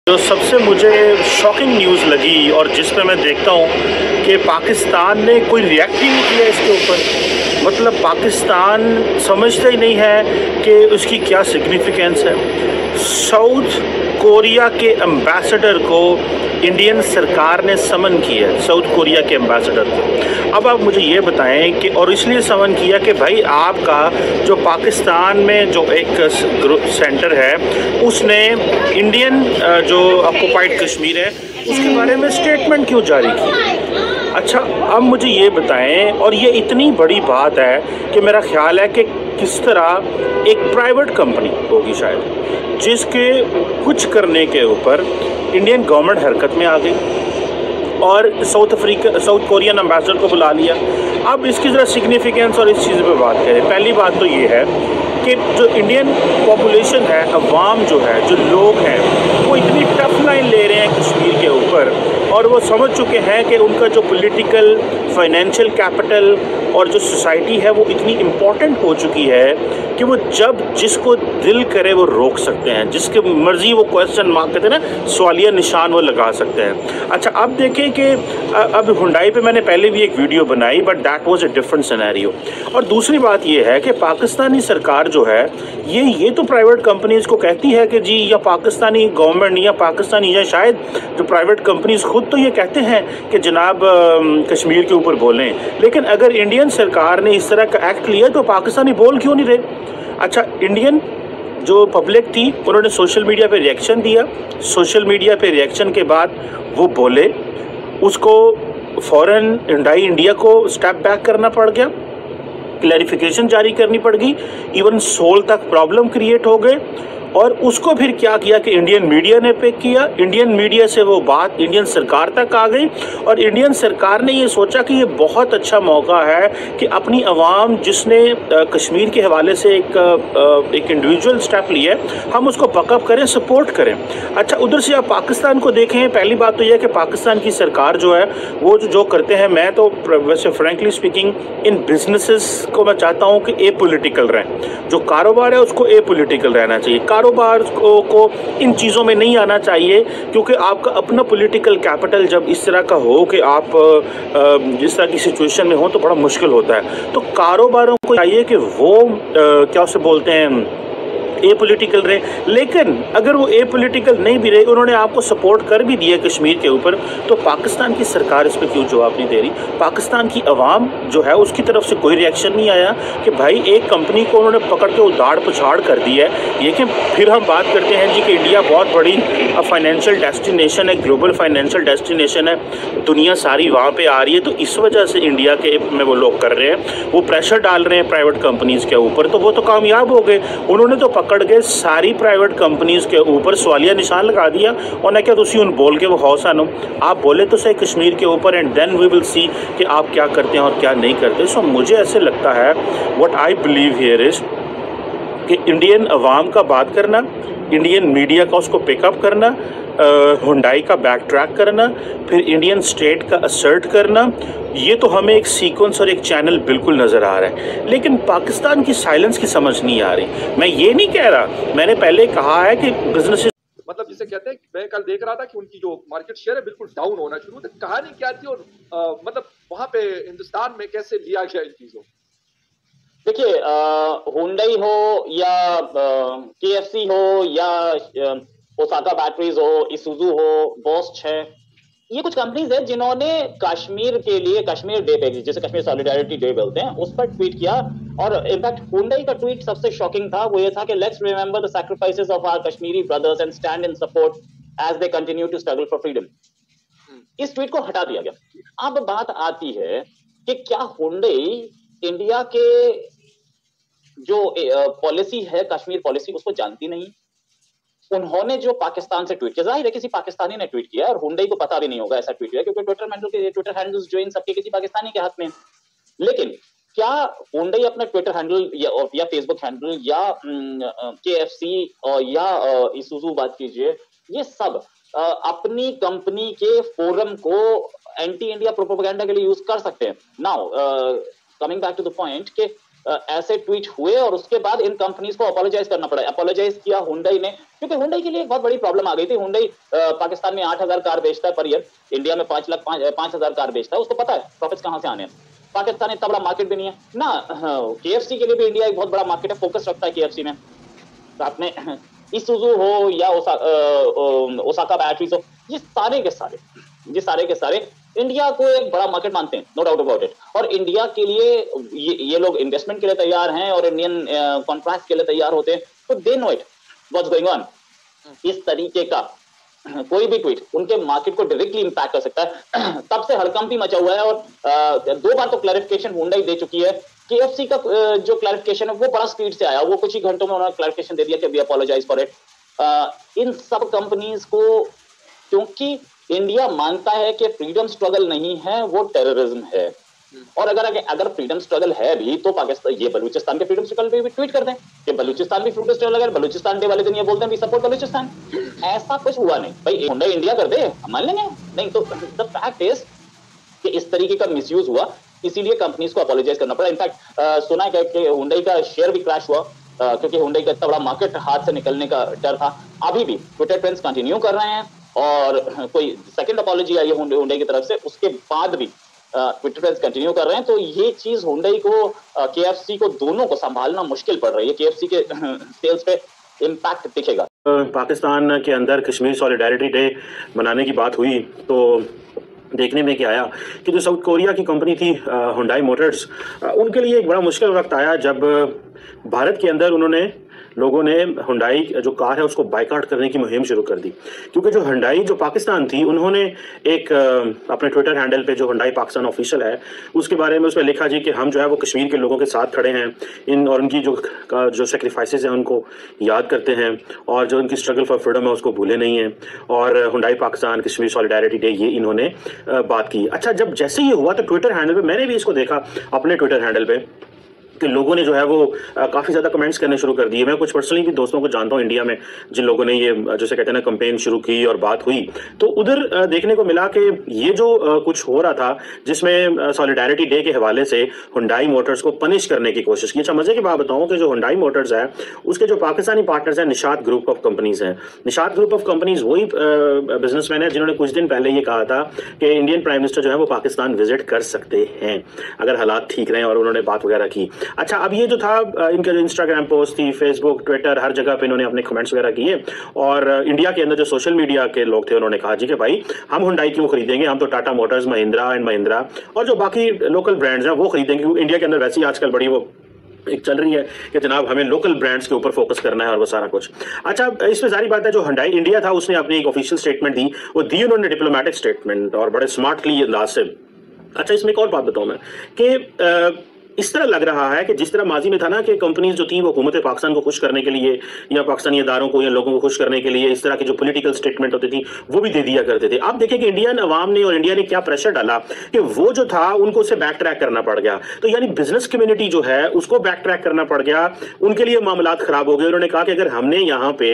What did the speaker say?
जो सबसे मुझे शॉकिंग न्यूज़ लगी और जिस पे मैं देखता हूँ कि पाकिस्तान ने कोई रिएक्ट ही नहीं किया इसके ऊपर। मतलब पाकिस्तान समझता ही नहीं है कि उसकी क्या सिग्निफिकेंस है। साउथ कोरिया के एम्बेसडर को इंडियन सरकार ने समन किया है, साउथ कोरिया के एम्बेसडर को। अब आप मुझे ये बताएं कि और इसलिए समन किया कि भाई आपका जो पाकिस्तान में जो एक सेंटर है उसने इंडियन जो ऑक्युपाइड कश्मीर है उसके बारे में स्टेटमेंट क्यों जारी की। अच्छा, अब मुझे ये बताएं, और ये इतनी बड़ी बात है कि मेरा ख्याल है कि किस तरह एक प्राइवेट कंपनी होगी शायद जिसके कुछ करने के ऊपर इंडियन गवर्नमेंट हरकत में आ गई और साउथ कोरियन एम्बेसडर को बुला लिया। अब इसकी ज़रा सिग्निफिकेंस और इस चीज़ पे बात करें। पहली बात तो ये है कि जो इंडियन पॉपुलेशन है, अवाम जो है, जो लोग हैं, वो इतनी टफ लाइन ले रहे हैं कश्मीर के ऊपर और वो समझ चुके हैं कि उनका जो पॉलिटिकल फाइनेंशियल कैपिटल और जो सोसाइटी है वो इतनी इम्पोर्टेंट हो चुकी है कि वो जब जिसको दिल करे वो रोक सकते हैं, जिसके मर्जी वो क्वेश्चन मार्क कहते हैं ना, सवालिया निशान वो लगा सकते हैं। अच्छा, अब देखें कि अब हुंडई पे मैंने पहले भी एक वीडियो बनाई but that was a different scenario. और दूसरी बात ये है कि पाकिस्तानी सरकार जो है ये तो प्राइवेट कंपनीज को कहती है कि जी, या पाकिस्तानी गवर्नमेंट या पाकिस्तानी या शायद जो प्राइवेट कंपनीज खुद तो ये कहते हैं कि जनाब कश्मीर के ऊपर बोलें, लेकिन अगर इंडियन सरकार ने इस तरह का एक्ट लिया तो पाकिस्तानी बोल क्यों नहीं रहे। अच्छा, इंडियन जो पब्लिक थी उन्होंने सोशल मीडिया पे रिएक्शन दिया, सोशल मीडिया पे रिएक्शन के बाद वो बोले, उसको फ़ौरन हुंडई इंडिया को स्टेप बैक करना पड़ गया, क्लैरिफिकेशन जारी करनी पड़ गई, इवन सोल तक प्रॉब्लम क्रिएट हो गए। और उसको फिर क्या किया कि इंडियन मीडिया ने पिक किया, इंडियन मीडिया से वो बात इंडियन सरकार तक आ गई और इंडियन सरकार ने ये सोचा कि ये बहुत अच्छा मौका है कि अपनी आवाम जिसने कश्मीर के हवाले से एक इंडिविजुअल स्टेप लिया है, हम उसको पकअप करें, सपोर्ट करें। अच्छा, उधर से आप पाकिस्तान को देखें, पहली बात तो यह है कि पाकिस्तान की सरकार जो है वो जो करते हैं, मैं तो वैसे फ्रेंकली स्पीकिंग इन बिजनेसेस को मैं चाहता हूँ कि ए पोलिटिकल रहें। जो कारोबार है उसको ए पोलिटिकल रहना चाहिए, कारोबार को इन चीज़ों में नहीं आना चाहिए, क्योंकि आपका अपना पॉलिटिकल कैपिटल जब इस तरह का हो कि आप जिस तरह की सिचुएशन में हो तो बड़ा मुश्किल होता है। तो कारोबारों को चाहिए कि वो क्या उसे बोलते हैं, ए पोलिटिकल रहे। लेकिन अगर वो ए पोलिटिकल नहीं भी रहे, उन्होंने आपको सपोर्ट कर भी दिया कश्मीर के ऊपर, तो पाकिस्तान की सरकार इस पर क्यों जवाब नहीं दे रही। पाकिस्तान की आवाम जो है उसकी तरफ से कोई रिएक्शन नहीं आया कि भाई एक कंपनी को उन्होंने पकड़ के उधाड़ पछाड़ कर दी है। ये कि फिर हम बात करते हैं जी कि इंडिया बहुत बड़ी फाइनेंशियल डेस्टिनेशन है, ग्लोबल फाइनेंशियल डेस्टिनेशन है, दुनिया सारी वहाँ पर आ रही है, तो इस वजह से इंडिया के में वो लोग कर रहे हैं, वो प्रेशर डाल रहे हैं प्राइवेट कंपनीज़ के ऊपर, तो वो तो कामयाब हो गए। उन्होंने तो पकड़ के सारी प्राइवेट कंपनीज के ऊपर सवालिया निशान लगा दिया और ना क्या तुसी उन बोल के वो हौस आनो, आप बोले तो सही कश्मीर के ऊपर, and then we will see कि आप क्या करते हैं और क्या नहीं करते। सो मुझे ऐसे लगता है, what I believe here is कि इंडियन अवाम का बात करना, इंडियन मीडिया का उसको पिकअप करना, हुंडई का बैक ट्रैक करना, फिर इंडियन स्टेट का असर्ट करना, ये तो हमें एक सीक्वेंस और एक चैनल बिल्कुल नज़र आ रहा है। लेकिन पाकिस्तान की साइलेंस की समझ नहीं आ रही। मैं ये नहीं कह रहा, मैंने पहले कहा है कि बिजनेस मतलब जिसे कहते हैं, मैं कल देख रहा था कि उनकी जो मार्केट शेयर है बिल्कुल डाउन होना शुरू, तो कहानी क्या थी और मतलब वहां पे हिंदुस्तान में कैसे लिया गया इन चीजों। देखिए, हुंडई हो या केएफसी हो या ओसाका बैटरीज हो, इसुजू हो, बॉस्च है, ये कुछ कंपनीज है जिन्होंने कश्मीर के लिए कश्मीर डे पे, जैसे कश्मीर सॉलिडारिटी डे बोलते हैं, उस पर ट्वीट किया। और इनफैक्ट हुंडई का ट्वीट सबसे शॉकिंग था। वो ये था कि let's remember the sacrifices of our Kashmiri brothers and stand in support as they continue to struggle for freedom. इस ट्वीट को हटा दिया गया। अब बात आती है कि क्या हुंडई इंडिया के जो पॉलिसी है, कश्मीर पॉलिसी, उसको जानती नहीं। उन्होंने जो पाकिस्तान से ट्वीट किया, जाहिर है किसी पाकिस्तानी ने ट्वीट किया और हुंडई को पता भी नहीं होगा ऐसा ट्वीट किया, क्योंकि ट्विटर हैंडल्स जो इन सबके किसी पाकिस्तानी के हाथ में। लेकिन क्या हुंडई अपना ट्विटर हैंडल या फेसबुक हैंडल या केएफसी या इसुजू बात कीजिए, ये सब अपनी कंपनी के फोरम को एंटी इंडिया प्रोपेगेंडा के लिए यूज कर सकते हैं। Now coming back to the point कि ऐसे ट्वीट हुए और उसके बाद इन कंपनीज को अपोलोजाइज करना पड़ा। अपोलोजाइज किया हुंडई ने, क्योंकि हुंडई के लिए एक बहुत बड़ी प्रॉब्लम आ गई थी। हुंडई पाकिस्तान में 8,000 कार बेचता है पर ईयर, इंडिया में 5,00,000 कार बेचता है। उसको पता है प्रॉफिट्स कहां से आने हैं। पाकिस्तान इतना बड़ा मार्केट भी नहीं है ना। KFC के लिए भी इंडिया एक बहुत बड़ा मार्केट है, फोकस रखता है KFC में। साथ में इसुजू हो या ओसाका बैटरीज हो, ये सारे के सारे इंडिया को एक बड़ा मार्केट मानते हैं, नो डाउट अबाउट इट। और इंडिया के लिए ये लोग इन्वेस्टमेंट के लिए तैयार हैं और इंडियन कॉन्ट्रैक्ट के लिए तैयार होते हैं, तो they know it what's going on. इस तरीके का कोई भी ट्वीट उनके मार्केट को डायरेक्टली इंपैक्ट कर सकता है। तब से हड़कंप मचा हुआ है और 2 बार तो क्लैरिफिकेशन हुंडई दे चुकी है। KFC का जो क्लैरिफिकेशन है वो बड़ा स्पीड से आया, वो कुछ ही घंटों में उन्होंने क्लैरिफिकेशन दे दिया कि वी अपोलोजाइज फॉर इट। इन सब कंपनीज को, क्योंकि इंडिया मानता है कि फ्रीडम स्ट्रगल नहीं है, वो टेररिज्म है। और अगर फ्रीडम स्ट्रगल है भी तो पाकिस्तान, ये बलूचिस्तान के फ्रीडम स्ट्रगल पे भी ट्वीट कर दें कि बलूचिस्तान भी फ्रीडम स्ट्रगल है, बलूचिस्तान डे वाले दिन ये बोलते हैं वी सपोर्ट बलूचिस्तान। ऐसा कुछ हुआ नहीं भाई, हुंडई इंडिया कर दे हम मान लेंगे, नहीं तो द फैक्ट इज कि इस तरीके का मिसयूज हुआ, इसीलिए कंपनीज को अपोलोजाइज करना पड़ा। इनफैक्ट सुना है कि हुंडई का शेयर भी क्रैश हुआ क्योंकि हुंडई का इतना बड़ा मार्केट हाथ से निकलने का डर था। अभी भी ट्विटर ट्रेंड्स कंटिन्यू कर रहे हैं और कोई सेकंड अपॉलॉजी आई है हुंडई की तरफ से, उसके बाद भी ट्विटर ट्रेंड्स कंटिन्यू कर रहे हैं। तो ये चीज हुंडई को KFC को दोनों को संभालना मुश्किल पड़ रही है। KFC के सेल्स पे इम्पैक्ट दिखेगा। पाकिस्तान के अंदर कश्मीर सॉलिडारिटी डे मनाने की बात हुई तो देखने में क्या आया कि जो साउथ कोरिया की कंपनी थी हुंडई मोटर्स, उनके लिए एक बड़ा मुश्किल वक्त आया जब भारत के अंदर लोगों ने हुंडई जो कार है उसको बाइकआउट करने की मुहिम शुरू कर दी। क्योंकि जो हुंडई जो पाकिस्तान थी, उन्होंने एक अपने ट्विटर हैंडल पे जो हुंडई पाकिस्तान ऑफिशियल है उसके बारे में उसमें लिखा जी कि हम जो है वो कश्मीर के लोगों के साथ खड़े हैं, इन और उनकी जो सेक्रीफाइसेस हैं उनको याद करते हैं और जो उनकी स्ट्रगल फॉर फ्रीडम है उसको भूले नहीं हैं। और Hyundai Pakistan Kashmir solidarity day ये इन्होंने बात की। अच्छा, जब जैसे ये हुआ तो ट्विटर हैंडल पे मैंने भी इसको देखा अपने ट्विटर हैंडल पे कि लोगों ने जो है वो काफ़ी ज़्यादा कमेंट्स करने शुरू कर दिए। मैं कुछ पर्सनली भी दोस्तों को जानता हूँ इंडिया में जिन लोगों ने ये जैसे कहते हैं ना कैंपेन शुरू की और बात हुई, तो उधर देखने को मिला कि ये जो कुछ हो रहा था जिसमें सॉलिडारिटी डे के हवाले से हुंडई मोटर्स को पनिश करने की कोशिश की। अच्छा, मज़े की बात बताऊँ कि जो हुंडई मोटर्स है उसके जो पाकिस्तानी पार्टनर्स हैं निशात ग्रुप ऑफ कंपनीज हैं। निशात ग्रुप ऑफ कंपनीज वही बिजनेसमैन है जिन्होंने कुछ दिन पहले ये कहा था कि इंडियन प्राइम मिनिस्टर जो है वो पाकिस्तान विजिट कर सकते हैं अगर हालात ठीक रहें, और उन्होंने बात वगैरह की। अच्छा, अब ये जो था इनके जो इंस्टाग्राम पोस्ट थी, फेसबुक, ट्विटर, हर जगह पे इन्होंने अपने कमेंट्स वगैरह किए और इंडिया के अंदर जो सोशल मीडिया के लोग थे उन्होंने कहा जी कि भाई हम हुंडई क्यों खरीदेंगे, हम तो टाटा मोटर्स, महिंद्रा एंड महिंद्रा और जो बाकी लोकल ब्रांड्स हैं वो खरीदेंगे। इंडिया के अंदर वैसे ही आजकल बड़ी वो एक चल रही है कि जनाब हमें लोकल ब्रांड्स के ऊपर फोकस करना है और वो सारा कुछ। अच्छा, इसमें सारी बात है जो हुंडई इंडिया था उसने अपनी एक ऑफिशियल स्टेटमेंट दी, वो दी उन्होंने डिप्लोमेटिक स्टेटमेंट और बड़े स्मार्टली अंदाज से। अच्छा, इसमें एक और बात बताऊं मैं कि इस तरह लग रहा है कि जिस तरह माजी में था ना कि कंपनीज जो थी वो हुकूमत पाकिस्तान को खुश करने के लिए या पाकिस्तानी इदारों को या लोगों को खुश करने के लिए इस तरह की जो पॉलिटिकल स्टेटमेंट होती थी वो भी दे दिया करते थे। आप देखें कि इंडियन अवाम ने और इंडिया ने क्या प्रेशर डाला कि वो जो था उनको उसे बैक ट्रैक करना पड़ गया। तो यानी बिजनेस कम्युनिटी जो है उसको बैक ट्रैक करना पड़ गया, उनके लिए मामलात खराब हो गए। उन्होंने कहा कि अगर हमने यहाँ पे